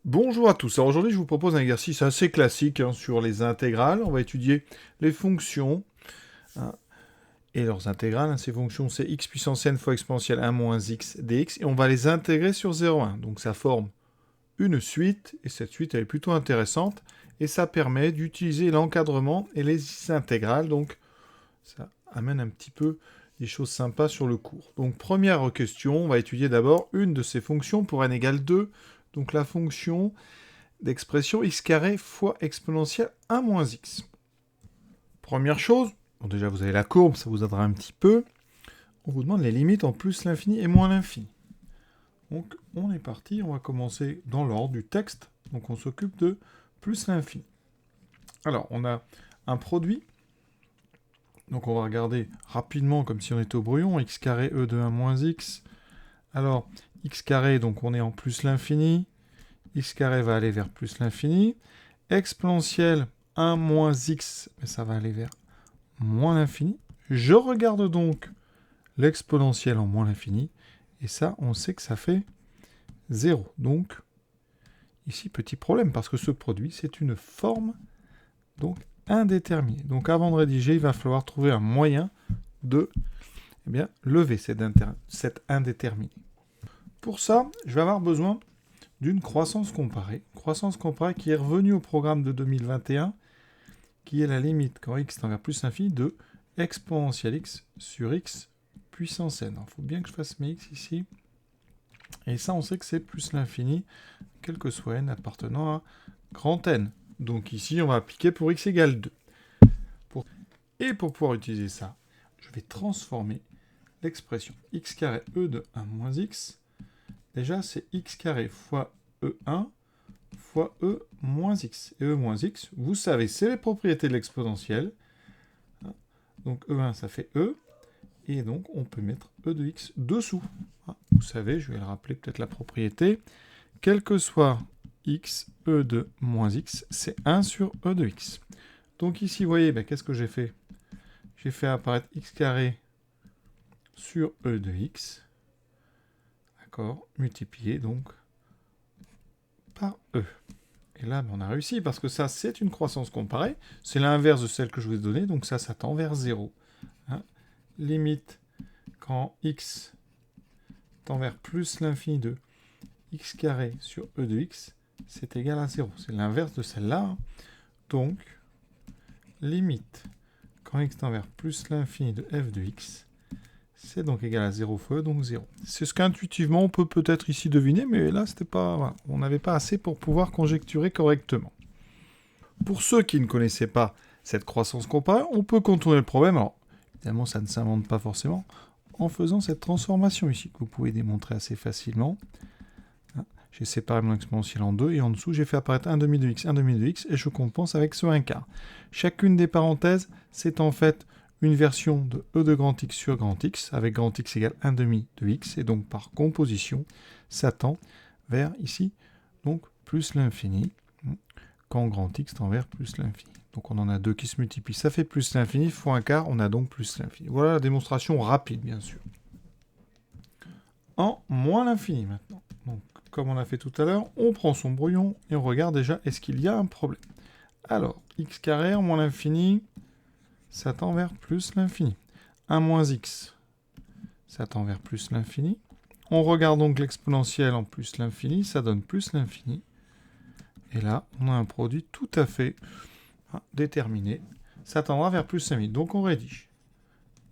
Bonjour à tous. Alors aujourd'hui, je vous propose un exercice assez classique sur les intégrales. On va étudier les fonctions hein, et leurs intégrales. Ces fonctions, c'est x puissance n fois exponentielle 1 moins x dx. Et on va les intégrer sur 0,1. Donc ça forme une suite. Et cette suite, elle est plutôt intéressante. Et ça permet d'utiliser l'encadrement et les intégrales. Donc ça amène un petit peu des choses sympas sur le cours. Donc première question, on va étudier d'abord une de ces fonctions pour n égale 2. Donc la fonction d'expression x carré fois exponentielle 1 moins x. Première chose, bon déjà vous avez la courbe, ça vous aidera un petit peu. On vous demande les limites en plus l'infini et moins l'infini. Donc on est parti, on va commencer dans l'ordre du texte. Donc on s'occupe de plus l'infini. Alors on a un produit. Donc on va regarder rapidement comme si on était au brouillon. X carré e de 1 moins x. Alors x carré, donc on est en plus l'infini. X carré va aller vers plus l'infini. Exponentielle 1 moins x, mais ça va aller vers moins l'infini. Je regarde donc l'exponentielle en moins l'infini, et ça, on sait que ça fait 0. Donc, ici, petit problème, parce que ce produit, c'est une forme donc indéterminée. Donc, avant de rédiger, il va falloir trouver un moyen de lever cette indéterminée. Pour ça, je vais avoir besoin d'une croissance comparée. Croissance comparée qui est revenue au programme de 2021, qui est la limite quand x tend vers plus l'infini de exponentielle x sur x puissance n. Il faut bien que je fasse mes x ici. Et ça, on sait que c'est plus l'infini, quel que soit n appartenant à grand N. Donc ici, on va appliquer pour x égale 2. Et pour pouvoir utiliser ça, je vais transformer l'expression x carré e de 1 moins x. Déjà, c'est x carré fois e1 fois e moins x. Et e moins x, vous savez, c'est les propriétés de l'exponentielle. Donc e1, ça fait e. Et donc, on peut mettre e de x dessous. Vous savez, je vais le rappeler peut-être la propriété. Quel que soit x, e de moins x, c'est 1 sur e de x. Donc ici, vous voyez, qu'est-ce que j'ai fait? J'ai fait apparaître x carré sur e de x. D'accord? Multiplié donc par e. Et là, on a réussi, parce que ça, c'est une croissance comparée. C'est l'inverse de celle que je vous ai donnée, donc ça tend vers 0. Limite quand x tend vers plus l'infini de x carré sur e de x, c'est égal à 0. C'est l'inverse de celle-là. Donc, limite quand x tend vers plus l'infini de f de x, c'est donc égal à 0 fois e, donc 0. C'est ce qu'intuitivement on peut peut-être ici deviner, mais là, c'était pas, voilà, on n'avait pas assez pour pouvoir conjecturer correctement. Pour ceux qui ne connaissaient pas cette croissance comparée, on peut contourner le problème. Alors, évidemment, ça ne s'invente pas forcément, en faisant cette transformation ici, que vous pouvez démontrer assez facilement. J'ai séparé mon exponentielle en deux, et en dessous, j'ai fait apparaître 1 demi de x, 1 demi de x, et je compense avec ce 1 quart. Chacune des parenthèses, c'est en fait une version de e de grand x sur grand x, avec grand x égale 1 demi de x, et donc par composition, ça tend vers ici, donc plus l'infini, quand grand x tend vers plus l'infini. Donc on en a deux qui se multiplient, ça fait plus l'infini, fois un quart, on a donc plus l'infini. Voilà la démonstration rapide, bien sûr. En moins l'infini maintenant. Donc, comme on a fait tout à l'heure, on prend son brouillon et on regarde déjà est-ce qu'il y a un problème. Alors, x carré en moins l'infini, ça tend vers plus l'infini. 1 moins x, ça tend vers plus l'infini. On regarde donc l'exponentielle en plus l'infini, ça donne plus l'infini. Et là, on a un produit tout à fait déterminé. Ça tendra vers plus l'infini. Donc on rédige.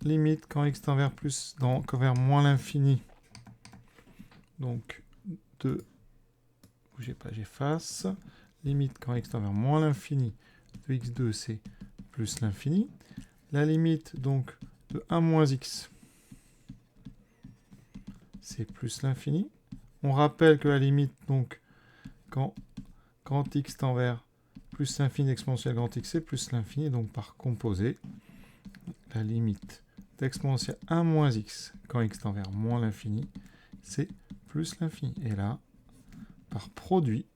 Limite quand x tend vers plus, vers moins l'infini. Donc, bougez pas, j'efface. Limite quand x tend vers moins l'infini de x2, c'est plus l'infini. La limite, donc, de 1 moins x, c'est plus l'infini. On rappelle que la limite, donc, quand grand x tend vers plus l'infini exponentielle grand x, c'est plus l'infini. Donc, par composé, la limite d'exponentielle 1 moins x quand x tend vers moins l'infini, c'est plus l'infini. Et là, par produit,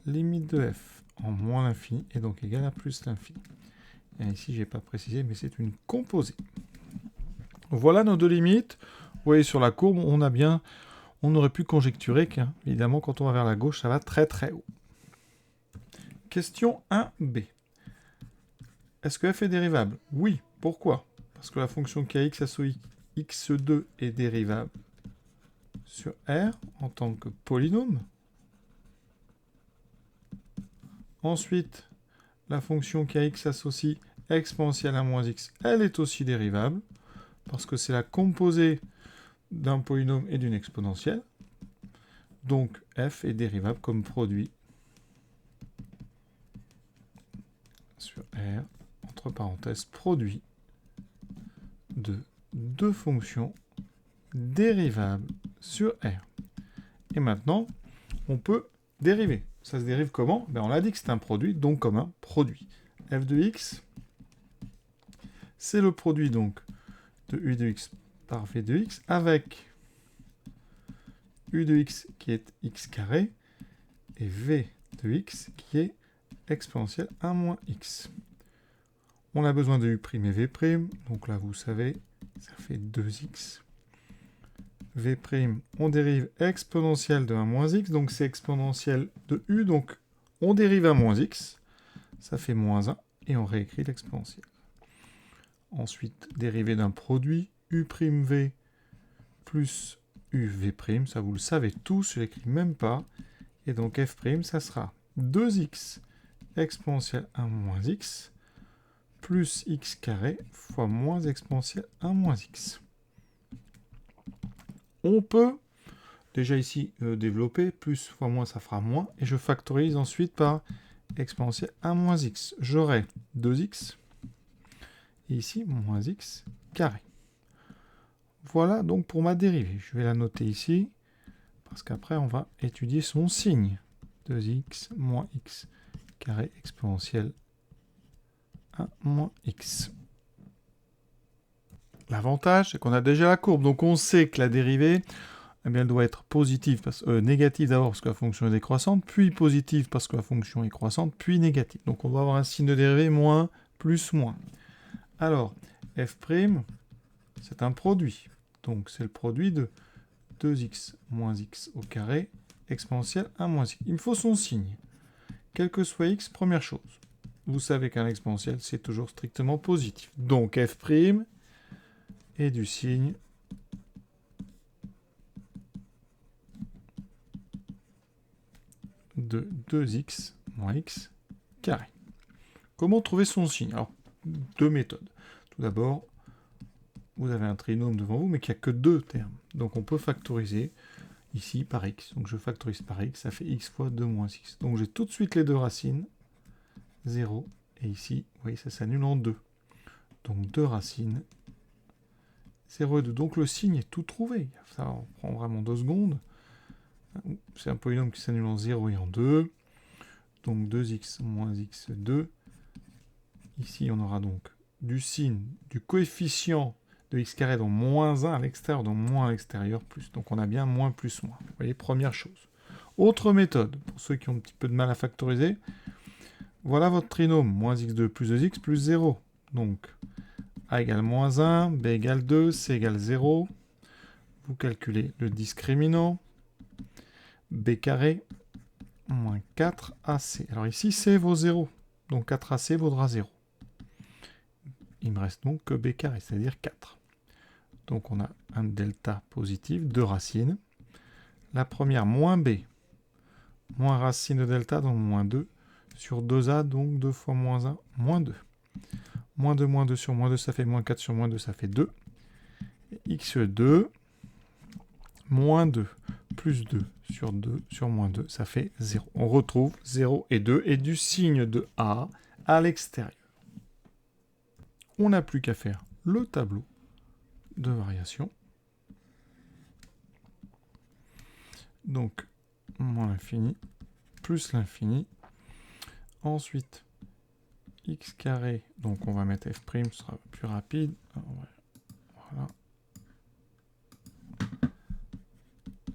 limite de f en moins l'infini est donc égale à plus l'infini. Et ici, je n'ai pas précisé, mais c'est une composée. Voilà nos deux limites. Vous voyez sur la courbe, on on aurait pu conjecturer qu'évidemment, quand on va vers la gauche, ça va très très haut. Question 1b. Est-ce que f est dérivable? Oui. Pourquoi? Parce que la fonction kx associe x2 est dérivable sur R en tant que polynôme. Ensuite, la fonction kx associe exponentielle 1 moins x, elle est aussi dérivable, parce que c'est la composée d'un polynôme et d'une exponentielle. Donc, f est dérivable comme produit sur R, entre parenthèses, produit de deux fonctions dérivables sur R. Et maintenant, on peut dériver. Ça se dérive comment? On l'a dit que c'est un produit, donc comme un produit. f de x, c'est le produit donc de u de x par v de x avec u de x qui est x carré et v de x qui est exponentielle 1 moins x. On a besoin de u' et v', donc là vous savez, ça fait 2x. V', on dérive exponentielle de 1 moins x, donc c'est exponentielle de u, donc on dérive 1 moins x, ça fait moins 1, et on réécrit l'exponentielle. Ensuite, dérivé d'un produit, u'v plus uv', ça vous le savez tous, je l'écris même pas, et donc f', ça sera 2x exponentielle 1 moins x, plus x carré fois moins exponentielle 1 moins x. On peut déjà ici développer, plus fois moins ça fera moins, et je factorise ensuite par exponentielle 1 moins x. J'aurai 2x, et ici moins x carré. Voilà donc pour ma dérivée. Je vais la noter ici, parce qu'après on va étudier son signe. 2x moins x carré exponentielle 1 moins x. L'avantage, c'est qu'on a déjà la courbe, donc on sait que la dérivée, eh bien, elle doit être positive, négative d'abord parce que la fonction est décroissante, puis positive parce que la fonction est croissante, puis négative. Donc on va avoir un signe de dérivée moins, plus, moins. Alors, f', c'est un produit. Donc c'est le produit de 2x moins x au carré, exponentielle 1 moins x. Il me faut son signe. Quel que soit x, première chose. Vous savez qu'un exponentiel, c'est toujours strictement positif. Donc f' et du signe de 2x moins x carré. Comment trouver son signe? Alors, deux méthodes. Tout d'abord, vous avez un trinôme devant vous, mais qui n'a que deux termes. Donc on peut factoriser ici par x. Donc je factorise par x, ça fait x fois 2 moins x. Donc j'ai tout de suite les deux racines, 0, et ici, vous voyez, ça s'annule en 2. Donc 2 racines, 0 et 2. Donc le signe est tout trouvé. Ça on prend vraiment 2 secondes. C'est un polynôme qui s'annule en 0 et en 2. Donc 2x moins x2. Ici, on aura donc du signe du coefficient de x carré, donc moins 1 à l'extérieur, donc moins à l'extérieur, plus. Donc on a bien moins plus moins. Vous voyez, première chose. Autre méthode, pour ceux qui ont un petit peu de mal à factoriser. Voilà votre trinôme, moins x2 plus 2x plus 0. Donc a égale moins 1, b égale 2, c égale 0. Vous calculez le discriminant. B carré moins 4ac. Alors ici, c vaut 0. Donc 4ac vaudra 0. Il me reste donc que b carré, c'est-à-dire 4. Donc on a un delta positif, 2 racines. La première, moins b, moins racine de delta, donc moins 2, sur 2a, donc 2 fois moins 1, moins 2. Moins 2 sur moins 2, ça fait moins 4 sur moins 2, ça fait 2. x2, moins 2, plus 2 sur 2 sur moins 2, ça fait 0. On retrouve 0 et 2, et du signe de A à l'extérieur. On n'a plus qu'à faire le tableau de variation. Donc, moins l'infini, plus l'infini. Ensuite, x carré, donc on va mettre f', ce sera plus rapide. Voilà.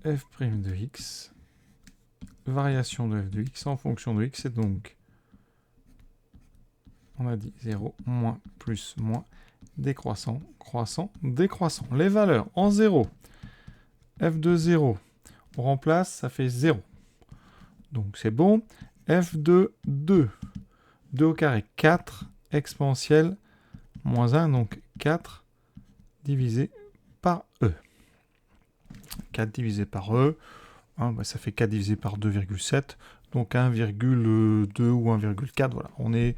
F' de x, variation de f de x en fonction de x, et donc, on a dit 0, moins, plus, moins, décroissant, croissant, décroissant. Les valeurs en 0, f de 0, On remplace, ça fait 0. Donc c'est bon. f de 2. 2 au carré, 4 exponentielle moins 1, donc 4 divisé par e. 4 divisé par e, hein, ça fait 4 divisé par 2,7, donc 1,2 ou 1,4. Voilà, on est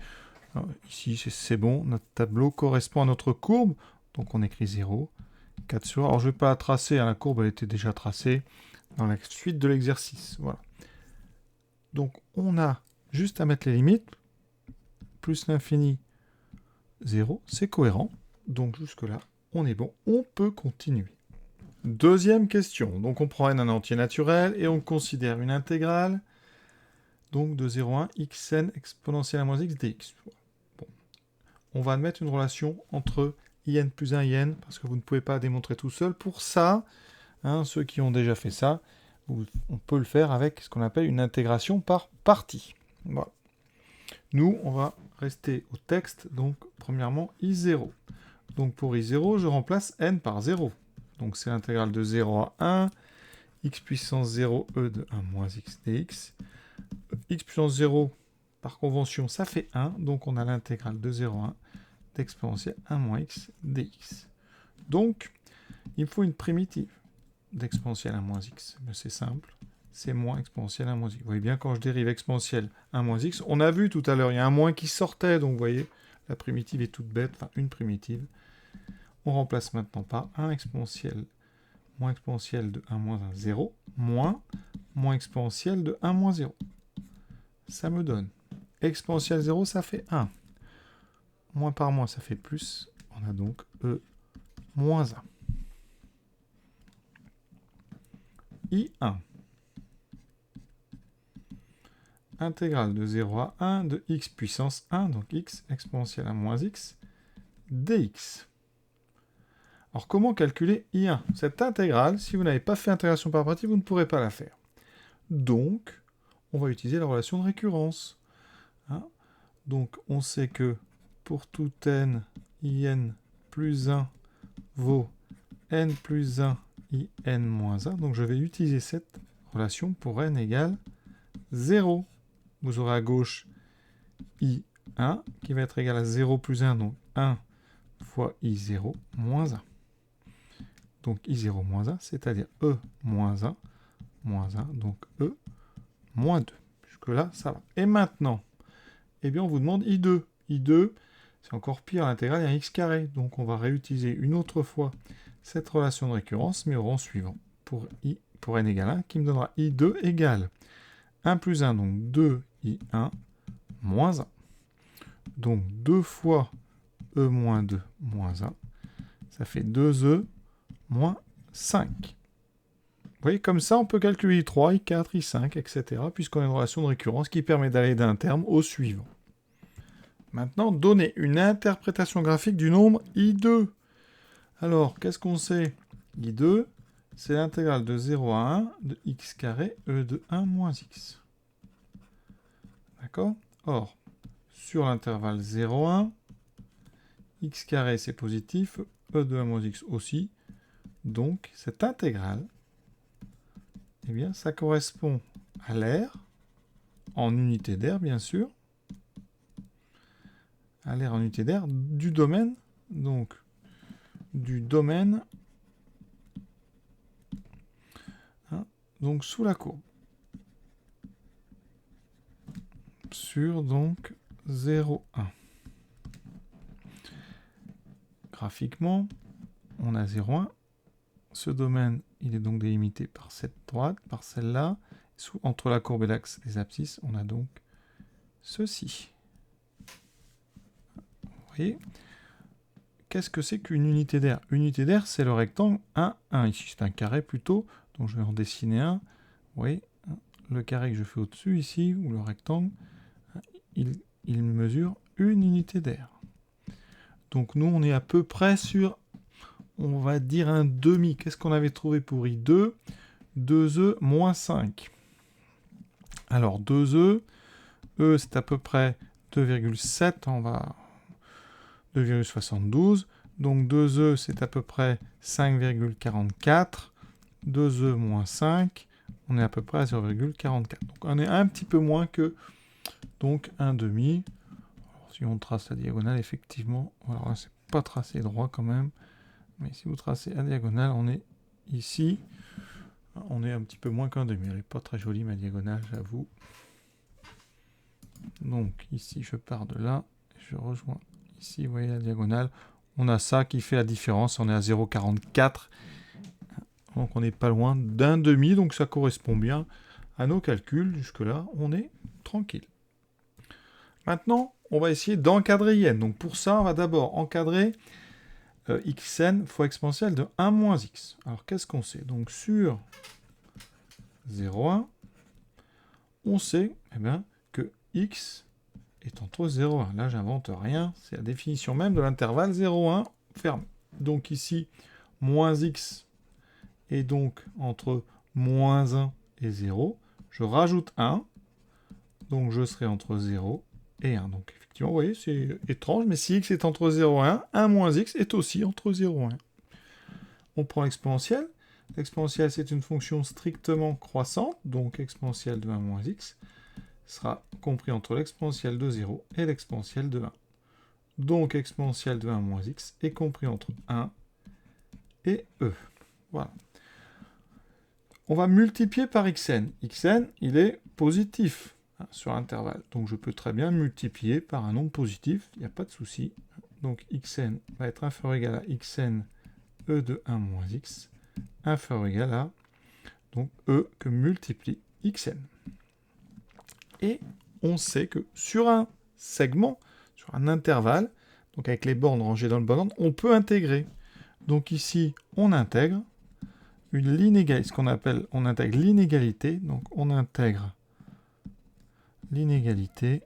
ici, c'est bon. Notre tableau correspond à notre courbe, donc on écrit 0, 4 sur. Alors je ne vais pas la tracer, hein, la courbe elle était déjà tracée dans la suite de l'exercice. Voilà. Donc on a juste à mettre les limites. Plus l'infini, 0, c'est cohérent. Donc jusque-là, on est bon. On peut continuer. Deuxième question. Donc on prend n un entier naturel et on considère une intégrale. Donc de 0 à 1, xn exponentielle à moins x dx. Bon. On va admettre une relation entre in plus 1 in, parce que vous ne pouvez pas démontrer tout seul. Pour ça, hein, ceux qui ont déjà fait ça, on peut le faire avec ce qu'on appelle une intégration par partie. Voilà. Nous, on va rester au texte, donc premièrement I0. Donc pour I0, je remplace n par 0. Donc c'est l'intégrale de 0 à 1, x puissance 0 e de 1 moins x dx. X puissance 0, par convention, ça fait 1, donc on a l'intégrale de 0 à 1 d'exponentielle 1 moins x dx. Donc, il me faut une primitive d'exponentielle 1 moins x. C'est simple. C'est moins exponentielle 1 moins x. Vous voyez bien, quand je dérive exponentielle 1 moins x, on a vu tout à l'heure, il y a un moins qui sortait, donc vous voyez, la primitive est toute bête, enfin une primitive. On remplace maintenant par 1 exponentielle, moins exponentielle de 1 moins 1, 0, moins exponentielle de 1 moins 0. Ça me donne exponentielle 0, ça fait 1. Moins par moins, ça fait plus. On a donc e moins 1. I1. Intégrale de 0 à 1 de x puissance 1, donc x exponentielle 1 moins x, dx. Alors comment calculer I1? Cette intégrale, si vous n'avez pas fait intégration par partie, vous ne pourrez pas la faire. Donc, on va utiliser la relation de récurrence. Hein, donc, on sait que pour tout n, in plus 1 vaut n plus 1 in moins 1. Donc, je vais utiliser cette relation pour n égale 0. Vous aurez à gauche I1 qui va être égal à 0 plus 1, donc 1 fois I0 moins 1. Donc I0 moins 1, c'est-à-dire E moins 1, donc E moins 2. Jusque-là, ça va. Et maintenant, eh bien, on vous demande I2. I2, c'est encore pire, l'intégrale, il y a un x carré. Donc on va réutiliser une autre fois cette relation de récurrence, mais au rang suivant, pour n égale 1, qui me donnera I2 égale 1 plus 1, donc 2I1 moins 1. Donc 2 fois E moins 2 moins 1, ça fait 2E moins 5. Vous voyez, comme ça, on peut calculer I3, I4, I5, etc., puisqu'on a une relation de récurrence qui permet d'aller d'un terme au suivant. Maintenant, donner une interprétation graphique du nombre I2. Alors, qu'est-ce qu'on sait? I2, c'est l'intégrale de 0 à 1 de x carré e de 1 moins x. D'accord? Or, sur l'intervalle 0, 1, x carré c'est positif, e de 1 moins x aussi. Donc, cette intégrale, eh bien, ça correspond à l'aire, en unité d'air, bien sûr, à l'aire en unité d'air du domaine, donc, du domaine, hein, donc sous la courbe. Sur, donc, 0, 1. Graphiquement, on a 0, 1. Ce domaine, il est donc délimité par cette droite, par celle-là. Entre la courbe et l'axe des abscisses, on a donc ceci. Vous voyez? Qu'est-ce que c'est qu'une unité d'air? Une unité d'air, c'est le rectangle 1, 1. Ici, c'est un carré plutôt. Donc, je vais en dessiner un. Vous voyez? Le carré que je fais au-dessus, ici, ou le rectangle, il mesure une unité d'air. Donc, nous, on est à peu près sur, on va dire, un demi. Qu'est-ce qu'on avait trouvé pour I2? 2E moins 5. Alors, 2E, E, c'est à peu près 2,7. On va 2,72. Donc 2E, c'est à peu près 5,44. 2E moins 5. on est à peu près à 0,44. Donc on est un petit peu moins que donc 1,5. Si on trace la diagonale, effectivement, alors là, c'est pas tracé droit quand même, mais si vous tracez la diagonale, on est ici, on est un petit peu moins qu'un demi. Elle n'est pas très jolie ma diagonale, j'avoue. Donc ici, je pars de là, je rejoins ici, vous voyez la diagonale. On a ça qui fait la différence, on est à 0,44. Donc on n'est pas loin d'un demi, donc ça correspond bien à nos calculs. Jusque-là, on est tranquille. Maintenant, on va essayer d'encadrer IN. Donc pour ça, on va d'abord encadrer xn fois exponentielle de 1 moins x. Alors qu'est-ce qu'on sait? Donc sur 0,1, on sait que x est entre 0 et 1. Là, j'invente rien. C'est la définition même de l'intervalle 0,1 fermé. Donc ici, moins x est donc entre moins 1 et 0. Je rajoute 1. Donc je serai entre 0 et 1. Donc effectivement, vous voyez, c'est étrange, mais si x est entre 0 et 1, 1 moins x est aussi entre 0 et 1. On prend l'exponentielle. L'exponentielle, c'est une fonction strictement croissante, donc exponentielle de 1 moins x sera compris entre l'exponentielle de 0 et l'exponentielle de 1. Donc exponentielle de 1 moins x est compris entre 1 et e. Voilà. On va multiplier par xn. Xn, il est positif sur l'intervalle. Donc je peux très bien multiplier par un nombre positif, il n'y a pas de souci. Donc xn va être inférieur ou égal à xn e de 1 moins x, inférieur ou égal à donc e que multiplie xn. Et on sait que sur un segment, sur un intervalle, donc avec les bornes rangées dans le bon ordre, on peut intégrer. Donc ici, on intègre une l'inégalité, ce qu'on appelle, on intègre l'inégalité, donc on intègre l'inégalité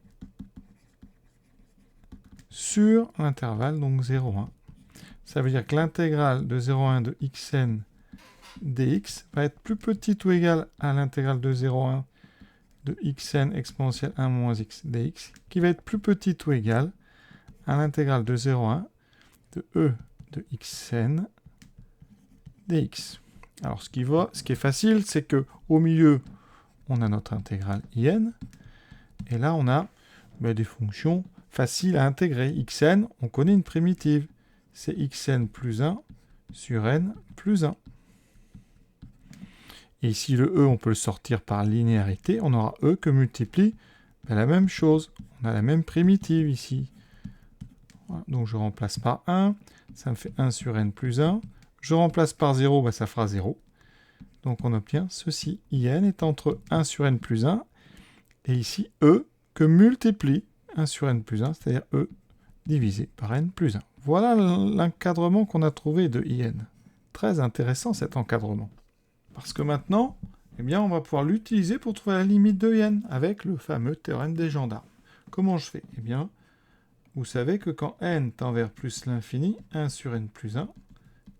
sur l'intervalle, donc 0,1. Ça veut dire que l'intégrale de 0,1 de xn dx va être plus petite ou égale à l'intégrale de 0,1 de xn exponentielle 1 moins x dx, qui va être plus petite ou égale à l'intégrale de 0,1 de e de xn dx. Alors ce qui est facile, c'est que au milieu, on a notre intégrale in, et là on a des fonctions faciles à intégrer. Xn, on connaît une primitive, c'est xn plus 1 sur n plus 1. Et ici, le e, on peut le sortir par linéarité. On aura e que multiplie la même chose. On a la même primitive ici. Voilà. Donc, je remplace par 1. Ça me fait 1 sur n plus 1. Je remplace par 0, ça fera 0. Donc, on obtient ceci. In est entre 1 sur n plus 1. Et ici, e que multiplie 1 sur n plus 1, c'est-à-dire e divisé par n plus 1. Voilà l'encadrement qu'on a trouvé de in. Très intéressant cet encadrement. Parce que maintenant, on va pouvoir l'utiliser pour trouver la limite de n avec le fameux théorème des gendarmes. Comment je fais? Vous savez que quand n tend vers plus l'infini, 1 sur n plus 1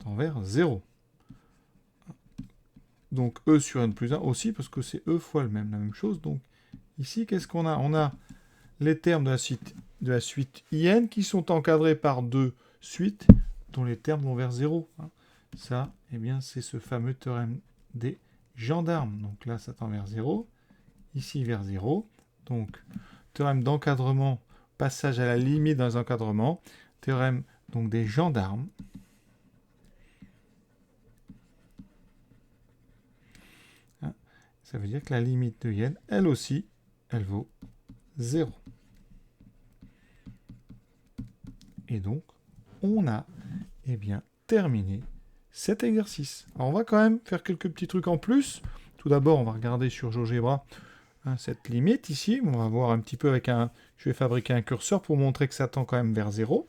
tend vers 0. Donc e sur n plus 1 aussi, parce que c'est e fois la même chose. Donc ici, qu'est-ce qu'on a? On a les termes de la suite in qui sont encadrés par deux suites dont les termes vont vers 0. Ça, c'est ce fameux théorème des gendarmes. Donc là, ça tend vers 0. Ici, vers 0. Donc, théorème d'encadrement, passage à la limite dans les encadrements. Théorème donc des gendarmes. Ça veut dire que la limite de n, elle aussi, elle vaut 0. Et donc, on a terminé cet exercice. Alors, on va quand même faire quelques petits trucs en plus. Tout d'abord, on va regarder sur GeoGebra cette limite ici. On va voir un petit peu avec un... Je vais fabriquer un curseur pour montrer que ça tend quand même vers 0.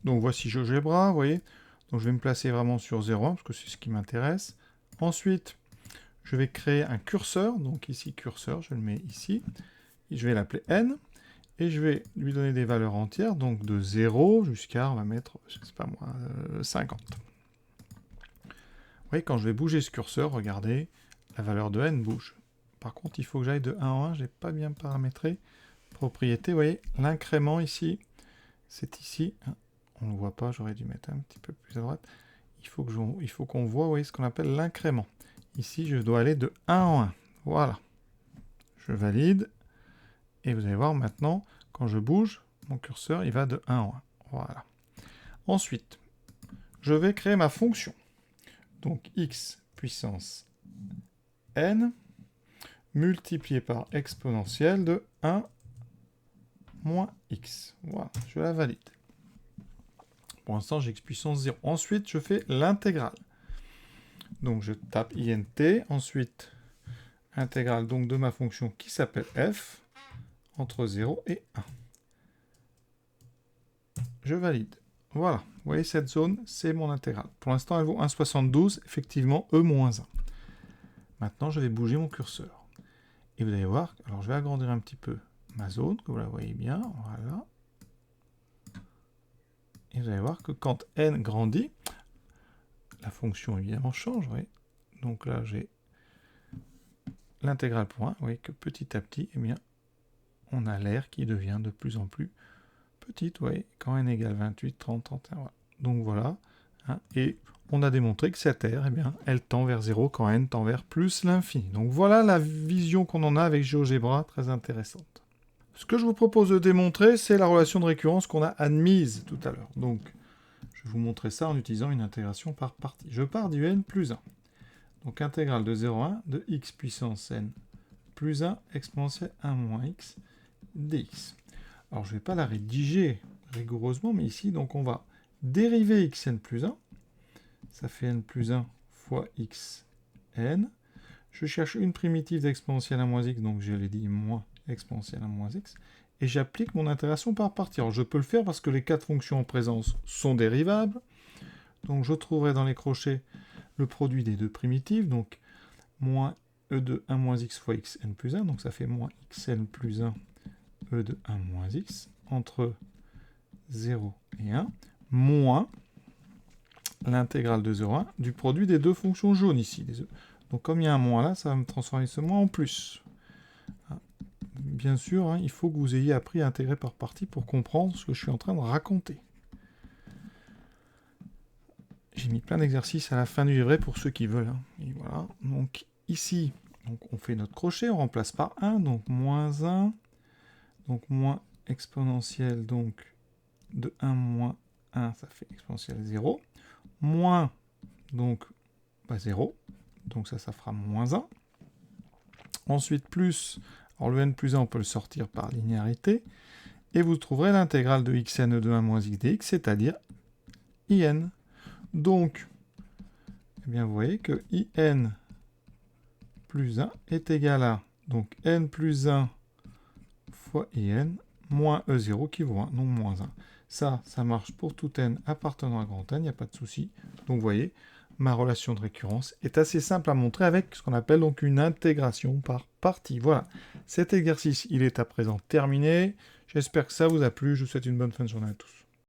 Donc, voici GeoGebra, vous voyez. Donc, je vais me placer vraiment sur 0,1 parce que c'est ce qui m'intéresse. Ensuite, je vais créer un curseur. Donc, ici, curseur, je le mets ici. Et je vais l'appeler n. Et je vais lui donner des valeurs entières. Donc, de 0 jusqu'à, on va mettre, je sais pas moi, 50. Vous voyez, quand je vais bouger ce curseur, regardez, la valeur de n bouge. Par contre, il faut que j'aille de 1 en 1, je n'ai pas bien paramétré. Propriété, vous voyez, l'incrément ici, c'est ici. On ne le voit pas, j'aurais dû mettre un petit peu plus à droite. Il faut qu'on voit, vous voyez, ce qu'on appelle l'incrément. ici, je dois aller de 1 en 1. Voilà. Je valide. Et vous allez voir maintenant, quand je bouge, mon curseur, il va de 1 en 1. Voilà. Ensuite, je vais créer ma fonction. Donc, x puissance n multiplié par exponentielle de 1 moins x. Voilà, je la valide. Pour l'instant, j'ai x puissance 0. Ensuite, je fais l'intégrale. Donc, je tape int. Ensuite, intégrale donc, de ma fonction qui s'appelle f entre 0 et 1. Je valide. Voilà. Vous voyez, cette zone, c'est mon intégrale. Pour l'instant, elle vaut 1,72. Effectivement, e-1. Maintenant, je vais bouger mon curseur. Et vous allez voir, alors je vais agrandir un petit peu ma zone, que vous la voyez bien. Voilà. Et vous allez voir que quand n grandit, la fonction évidemment change. Oui. Donc là, j'ai l'intégrale pour 1. Vous voyez que petit à petit, eh bien, on a l'air qui devient de plus en plus petite. Oui. Quand n égale 28, 30, 31. Voilà. Donc voilà. Hein, et on a démontré que cette aire, eh bien, elle tend vers 0 quand n tend vers plus l'infini. Donc voilà la vision qu'on en a avec GeoGebra, très intéressante. Ce que je vous propose de démontrer, c'est la relation de récurrence qu'on a admise tout à l'heure. Donc, je vais vous montrer ça en utilisant une intégration par partie. Je pars du n plus 1. Donc, intégrale de 0 à 1 de x puissance n plus 1 exponentielle 1 moins x dx. Alors, je ne vais pas la rédiger rigoureusement, mais ici, donc, on va dériver xn plus 1. Ça fait n plus 1 fois xn. Je cherche une primitive d'exponentielle 1 moins x, donc je l'ai dit moins exponentielle 1 moins x, et j'applique mon intégration par partie. Alors je peux le faire parce que les quatre fonctions en présence sont dérivables, donc je trouverai dans les crochets le produit des deux primitives, donc moins e de 1 moins x fois xn plus 1, donc ça fait moins xn plus 1 e de 1 moins x, entre 0 et 1, moins l'intégrale de 0 à 1 du produit des deux fonctions jaunes ici. Donc comme il y a un moins là, ça va me transformer ce moins en plus. Bien sûr, hein, il faut que vous ayez appris à intégrer par partie pour comprendre ce que je suis en train de raconter. J'ai mis plein d'exercices à la fin du livret pour ceux qui veulent. Hein. Et voilà. Donc ici, donc, on fait notre crochet, on remplace par 1, donc moins 1, donc moins exponentielle donc de 1 moins 1, ça fait exponentielle 0, moins donc 0, donc ça fera moins 1. Ensuite, plus, alors le n plus 1, on peut le sortir par linéarité, et vous trouverez l'intégrale de xn de 1 moins x dx, c'est-à-dire in. Donc, eh bien, vous voyez que in plus 1 est égal à donc n plus 1 fois in moins e0 qui vaut 1, donc moins 1. Ça marche pour tout n appartenant à grand n, il n'y a pas de souci. Donc, vous voyez, ma relation de récurrence est assez simple à montrer avec ce qu'on appelle donc une intégration par partie. Voilà, cet exercice, il est à présent terminé. J'espère que ça vous a plu. Je vous souhaite une bonne fin de journée à tous.